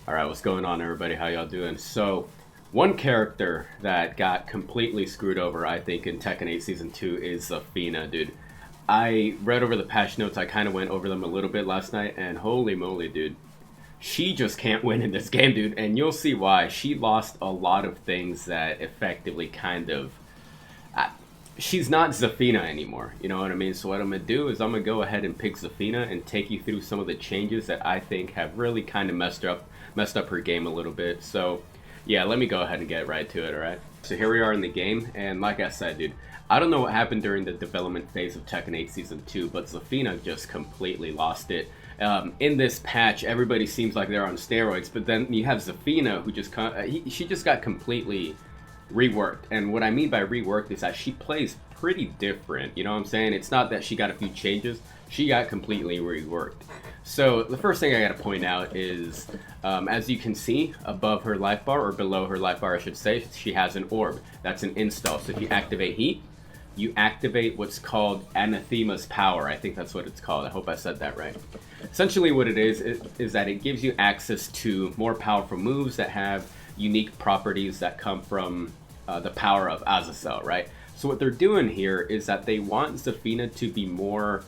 Alright, what's going on, everybody? How y'all doing? So, one character that got completely screwed over, I think, in Tekken 8 Season 2 is Zafina, dude. I read over the patch notes, I kind of went over them a little bit last night, and holy moly, dude. She just can't win in this game, dude, and you'll see why. She lost a lot of things that effectively kind of... she's not Zafina anymore, you know what I mean? So what I'm going to do is I'm going to go ahead and pick Zafina and take you through some of the changes that I think have really kind of messed up her game a little bit. So yeah, let me go ahead and get right to it, alright? So here we are in the game, and like I said, dude, I don't know what happened during the development phase of Tekken 8 Season 2, but Zafina just completely lost it. In this patch, everybody seems like they're on steroids, but then you have Zafina, who just she just got completely reworked. And what I mean by reworked is that she plays pretty different, you know what I'm saying? It's not that she got a few changes, she got completely reworked. So the first thing I gotta point out is, as you can see above her life bar, or below her life bar I should say, she has an orb. That's an install. So if you activate heat, you activate what's called Anathema's power. I think that's what it's called. I hope I said that right. Essentially what it is that it gives you access to more powerful moves that have unique properties that come from the power of Azazel, right? So what they're doing here is that they want Zafina to be more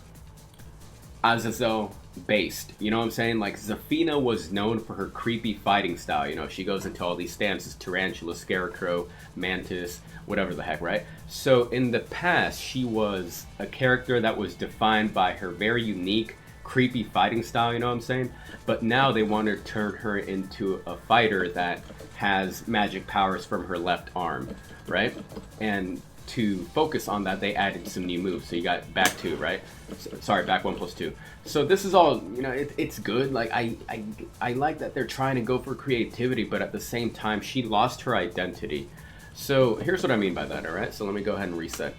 Azazel based, you know what I'm saying? Like, Zafina was known for her creepy fighting style, you know, she goes into all these stances, tarantula, scarecrow, mantis, whatever the heck, right? So in the past, she was a character that was defined by her very unique creepy fighting style, you know what I'm saying? But now they want to turn her into a fighter that has magic powers from her left arm, right? And to focus on that, they added some new moves. So you got back 2, right? Sorry, back 1 plus 2. So this is all, you know, it's good. Like, I like that they're trying to go for creativity, but at the same time, she lost her identity. So here's what I mean by that, all right? So let me go ahead and reset.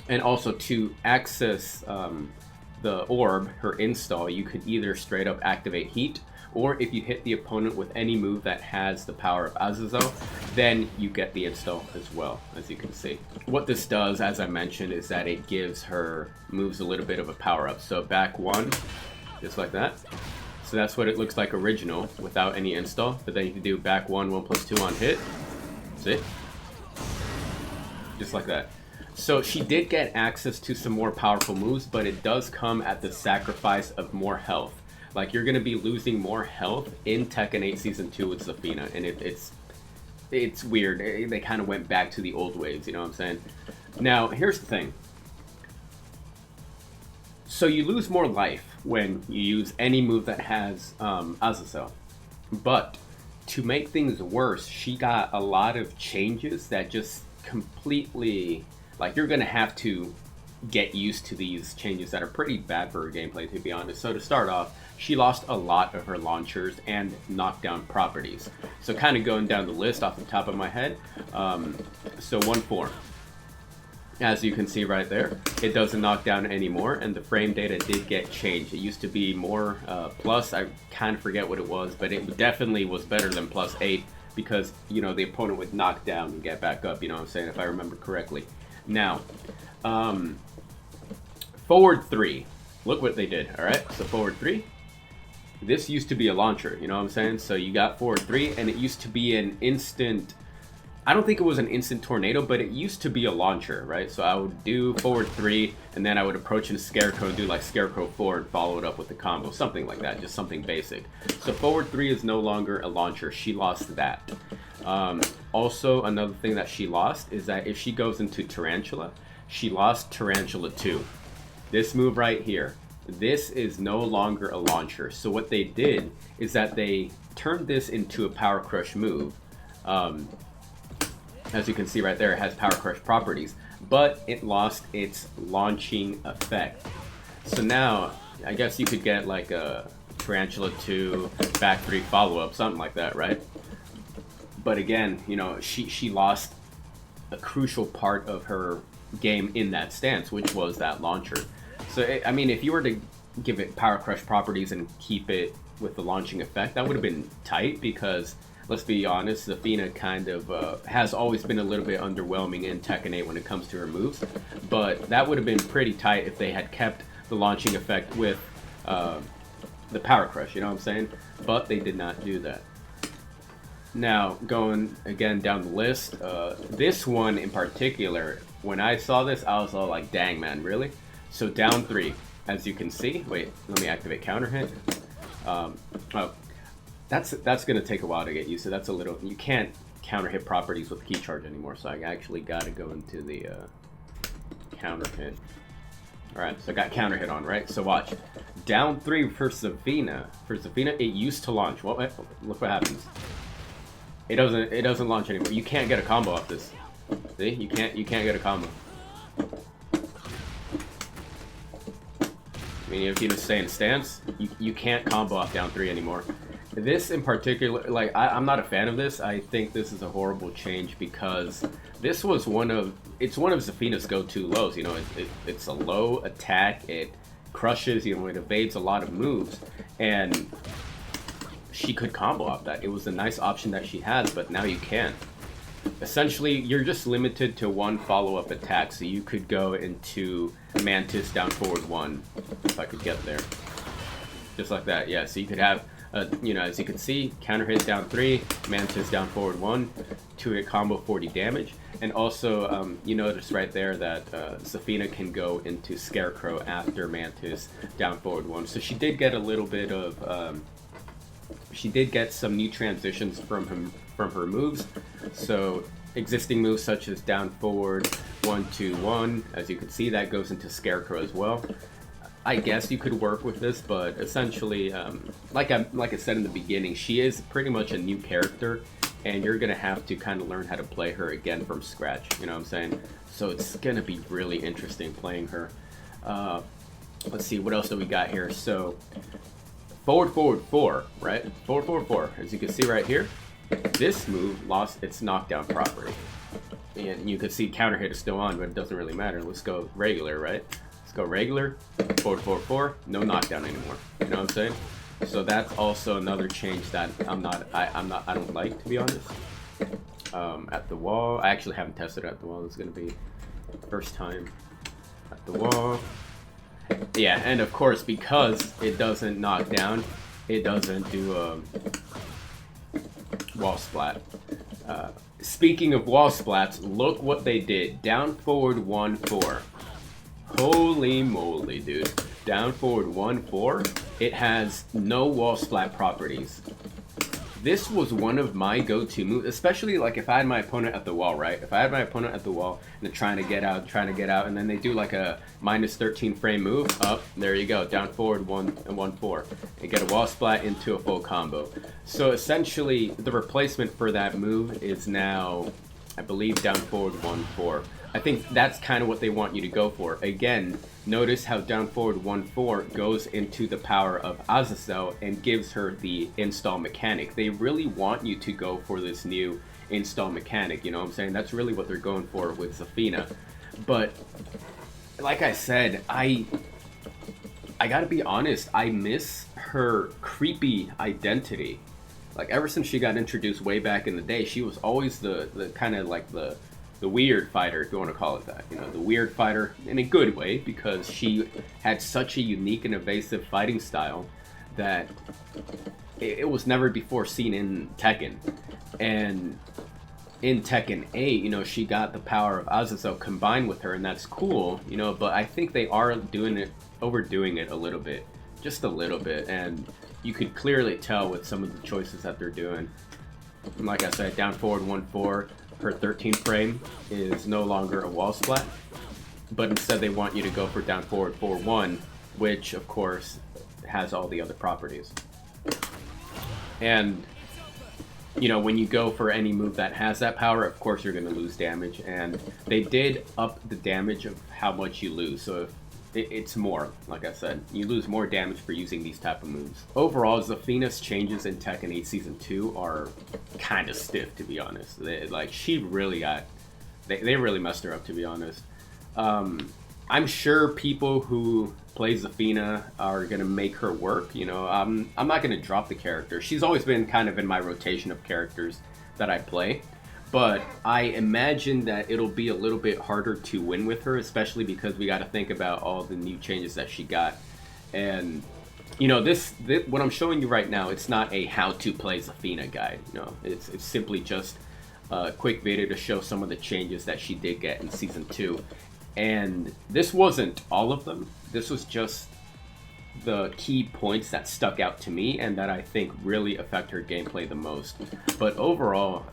And also, to access the orb, her install, you could either straight up activate heat, or if you hit the opponent with any move that has the power of Azazel, then you get the install as well, as you can see. What this does, as I mentioned, is that it gives her moves a little bit of a power up. So back 1, just like that. So that's what it looks like original without any install. But then you can do back 1, 1 plus 2 on hit. That's it. Just like that. So she did get access to some more powerful moves, but it does come at the sacrifice of more health. Like, you're going to be losing more health in Tekken 8 Season 2 with Zafina, and it's weird. They kind of went back to the old ways, you know what I'm saying? Now, here's the thing. So you lose more life when you use any move that has Azazel. But to make things worse, she got a lot of changes that just completely... Like, you're going to have to get used to these changes that are pretty bad for her gameplay, to be honest. So to start off, she lost a lot of her launchers and knockdown properties. So kind of going down the list off the top of my head. So 1-4. As you can see right there, it doesn't knock down anymore, and the frame data did get changed. It used to be more plus, I kind of forget what it was, but it definitely was better than +8 because, you know, the opponent would knock down and get back up, you know what I'm saying, if I remember correctly. Now, forward 3, look what they did, alright? So forward 3, this used to be a launcher, you know what I'm saying? So you got forward 3, and it used to be an instant, I don't think it was an instant tornado, but it used to be a launcher, right? So I would do forward 3, and then I would approach in a scarecrow, do like scarecrow 4, and follow it up with the combo, something like that, just something basic. So forward 3 is no longer a launcher, she lost that. Also, another thing that she lost is that if she goes into Tarantula, she lost Tarantula 2. This move right here, this is no longer a launcher. So what they did is that they turned this into a Power Crush move. As you can see right there, it has Power Crush properties, but it lost its launching effect. So now, I guess you could get like a Tarantula 2, back 3 follow-up, something like that, right? But again, you know, she lost a crucial part of her game in that stance, which was that launcher. So, I mean, if you were to give it Power Crush properties and keep it with the launching effect, that would have been tight because, let's be honest, Zafina kind of has always been a little bit underwhelming in Tekken 8 when it comes to her moves. But that would have been pretty tight if they had kept the launching effect with the Power Crush, you know what I'm saying? but they did not do that. Now, going again down the list, this one in particular, when I saw this, I was all like, dang man, really? So down 3, as you can see, wait, let me activate counter hit. Oh, that's gonna take a while to get used to. That's a little, you can't counter hit properties with key charge anymore, so I actually gotta go into the counter hit. Alright, so I got counter hit on, right? So watch. Down 3 for Zafina. It used to launch. Look what happens. It doesn't launch anymore. You can't get a combo off this. See? You can't get a combo. I mean, if you just stay in stance, you can't combo off down 3 anymore. This in particular, like, I'm not a fan of this. I think this is a horrible change because this was one of Zafina's go-to lows. You know, it's a low attack. It crushes, you know, it evades a lot of moves, and she could combo off that. It was a nice option that she has, but now you can't. Essentially, you're just limited to one follow-up attack, so you could go into Mantis down forward 1, if I could get there. Just like that, yeah. So you could have, you know, as you can see, counter hit down 3, Mantis down forward 1, 2-hit combo 40 damage. And also, you notice right there that Zafina can go into Scarecrow after Mantis down forward 1. So she did get a little bit of, she did get some new transitions from her moves. So existing moves such as down forward 1-2-1, as you can see, that goes into Scarecrow as well. I guess you could work with this, but essentially, like I said in the beginning, she is pretty much a new character, and you're gonna have to kind of learn how to play her again from scratch. You know what I'm saying? So it's gonna be really interesting playing her. Let's see, what else do we got here? So forward 4, right? Forward 4. As you can see right here, this move lost its knockdown property, and you can see counter hit is still on, but it doesn't really matter. Let's go regular, right? Let's go regular. Forward 4, no knockdown anymore. You know what I'm saying? So that's also another change that I don't like, to be honest. At the wall, I actually haven't tested it at the wall. This is gonna be the first time at the wall. Yeah, and of course, because it doesn't knock down, it doesn't do wall splat. Speaking of wall splats, look what they did. Down forward 1-4. Holy moly, dude. Down forward 1-4. It has no wall splat properties. This was one of my go-to moves, especially like if I had my opponent at the wall, right? If I had my opponent at the wall and they're trying to get out, and then they do like a -13 frame move, up, there you go, down forward 1-4. And get a wall splat into a full combo. So essentially, the replacement for that move is now, I believe, down forward 1-4. I think that's kind of what they want you to go for. Again, notice how down forward 1-4 goes into the power of Azazel and gives her the install mechanic. They really want you to go for this new install mechanic, you know what I'm saying? That's really what they're going for with Zafina. But like I said, I gotta be honest, I miss her creepy identity. Like ever since she got introduced way back in the day, she was always the kind of like the weird fighter, if you want to call it that. You know, the weird fighter in a good way, because she had such a unique and evasive fighting style that it was never before seen in Tekken. And in Tekken 8, you know, she got the power of Azazel combined with her, and that's cool, you know, but I think they are overdoing it a little bit. Just a little bit, and you could clearly tell with some of the choices that they're doing. And like I said, down forward 1-4, her 13 frame is no longer a wall splat, but instead they want you to go for down forward 4-1, which of course has all the other properties. And you know, when you go for any move that has that power, of course you're going to lose damage, and they did up the damage of how much you lose. So if it's more, like I said, you lose more damage for using these type of moves. Overall, Zafina's changes in Tekken 8 Season 2 are kind of stiff, to be honest. She really got, they really messed her up, to be honest. I'm sure people who play Zafina are gonna make her work. You know, I'm not gonna drop the character. She's always been kind of in my rotation of characters that I play. But I imagine that it'll be a little bit harder to win with her, especially because we got to think about all the new changes that she got. And you know, this what I'm showing you right now, it's not a how to play Zafina guide. You know, it's simply just a quick video to show some of the changes that she did get in season 2. And this wasn't all of them. This was just the key points that stuck out to me and that I think really affect her gameplay the most. But overall,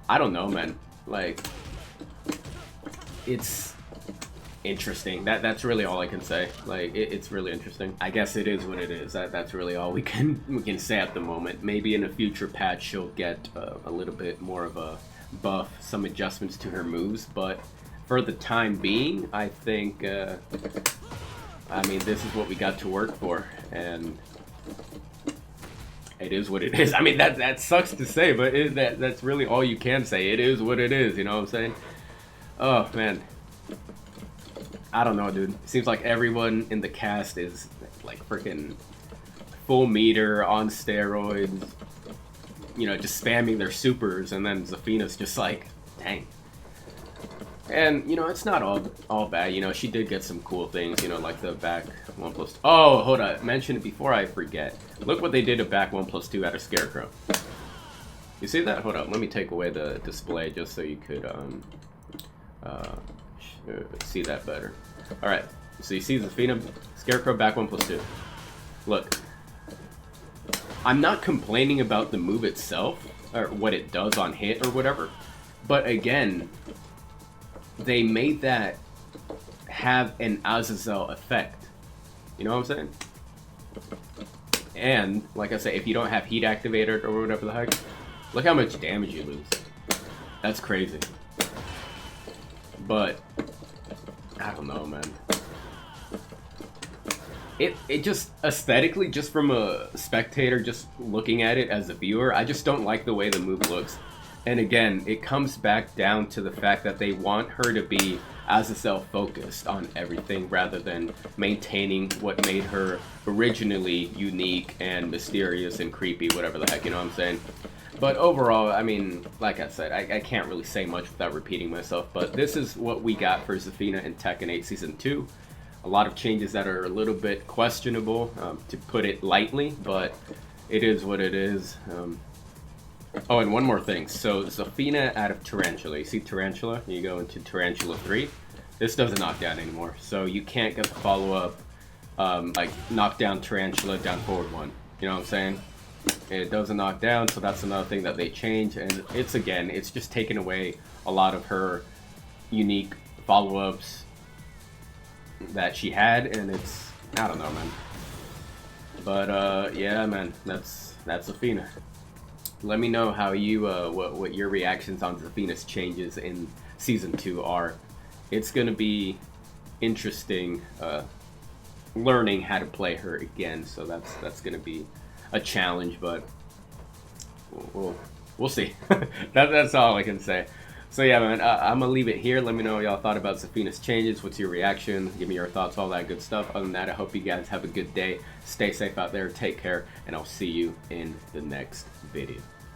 I don't know, man. Like, it's interesting. That's really all I can say. Like, it's really interesting. I guess it is what it is. That's really all we can say at the moment. Maybe in a future patch she'll get a little bit more of a buff, some adjustments to her moves, but for the time being, I think I mean, this is what we got to work for, and it is what it is. I mean, that sucks to say, but that's really all you can say. It is what it is, you know what I'm saying? Oh, man. I don't know, dude. It seems like everyone in the cast is, like, freaking full meter, on steroids, you know, just spamming their supers, and then Zafina's just like, dang. And, you know, it's not all bad. You know, she did get some cool things, you know, like the back 1+2. Oh, hold on. Mention it before I forget. Look what they did to back 1+2 out of Scarecrow. You see that? Hold on. Let me take away the display just so you could see that better. Alright. So you see Zafina, Scarecrow, back 1+2. Look. I'm not complaining about the move itself, or what it does on hit or whatever. But again, they made that have an Azazel effect. You know what I'm saying? And, like I say, if you don't have heat activated or whatever the heck, look how much damage you lose. That's crazy. But, I don't know, man. It just, aesthetically, just from a spectator, just looking at it as a viewer, I just don't like the way the move looks. And again, it comes back down to the fact that they want her to be Azazel focused on everything rather than maintaining what made her originally unique and mysterious and creepy, whatever the heck, you know what I'm saying? But overall, I mean, like I said, I can't really say much without repeating myself, but this is what we got for Zafina in Tekken 8 Season 2. A lot of changes that are a little bit questionable, to put it lightly, but it is what it is. Oh, and one more thing. So, Zafina out of Tarantula. You see Tarantula? You go into Tarantula 3. This doesn't knock down anymore. So, you can't get the follow-up, like, knock down Tarantula, down forward 1. You know what I'm saying? It doesn't knock down, so that's another thing that they changed. And it's, again, it's just taken away a lot of her unique follow-ups that she had. And it's, I don't know, man. But, yeah, man, that's Zafina. Let me know how you, what your reactions on Zafina's changes in Season 2 are. It's going to be interesting learning how to play her again, so that's going to be a challenge, but we'll see. That's all I can say. So yeah, man, I'm going to leave it here. Let me know what y'all thought about Zafina's changes. What's your reaction? Give me your thoughts, all that good stuff. Other than that, I hope you guys have a good day. Stay safe out there. Take care, and I'll see you in the next video.